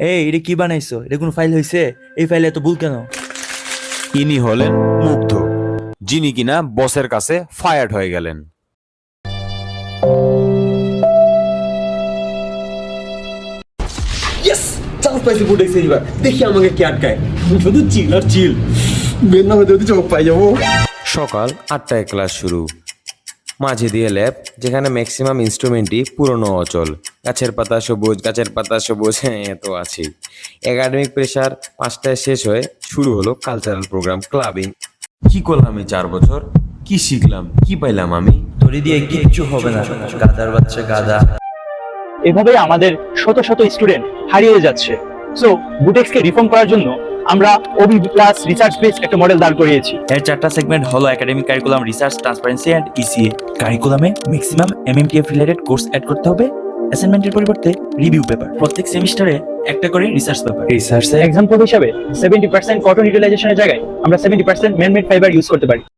এই এটা কি বানাইছো? এটা কোন ফাইল হইছে? এই ফাইলে এত ভুল কেন? ইনি হলেন মুগ্ধ, যিনি কিনা বসের কাছে ফায়ার্ড হয়ে গেলেন। ইয়েস, চান্স পাইছি বুটেক্সে এবার। দেখি আমাকে কে আটকায়। শুধু চিল আর চিল, বের না হতে হতে চোখ পাই যাবো। সকাল 8টায় ক্লাস শুরু। মাঝে দিয়ে ল্যাব, যেখানে ম্যাক্সিমাম ইনস্ট্রুমেন্টই পুরনো অচল। গাছের পাতা সবুজ, গাছের পাতা সবুজ, হ্যাঁ এ তো আছেই। একাডেমিক প্রেশার 5টায় শেষ হয়ে শুরু হলো কালচারাল প্রোগ্রাম, ক্লাবিং। কি করলাম এই 4 বছর? কি শিখলাম? কি পাইলাম আমি? তোরে দিয়ে কিচ্ছু হবে না, গাদার বাচ্চা গাদা। এভাবেই আমাদের শত শত স্টুডেন্ট হারিয়ে যাচ্ছে। সো বুটেক্সকে রিফর্ম করার জন্য আমরা ওবি প্লাস রিসার্চ বেসড একটা মডেল দাঁড় করিয়েছি। এর 4টা সেগমেন্ট হলো academic curriculum, research, transparency and ECA. কারিকুলামে maximum MMTF related course add করতে হবে। অ্যাসাইনমেন্টের পরিবর্তে রিভিউ পেপার, প্রত্যেক সেমিস্টারে একটা করে রিসার্চ পেপার। রিসার্চে এক্সাম্পল হিসাবে 70% কটন ইউটিলাইজেশনের জায়গায় আমরা 70% ম্যান মেড ফাইবার ইউজ করতে পারি।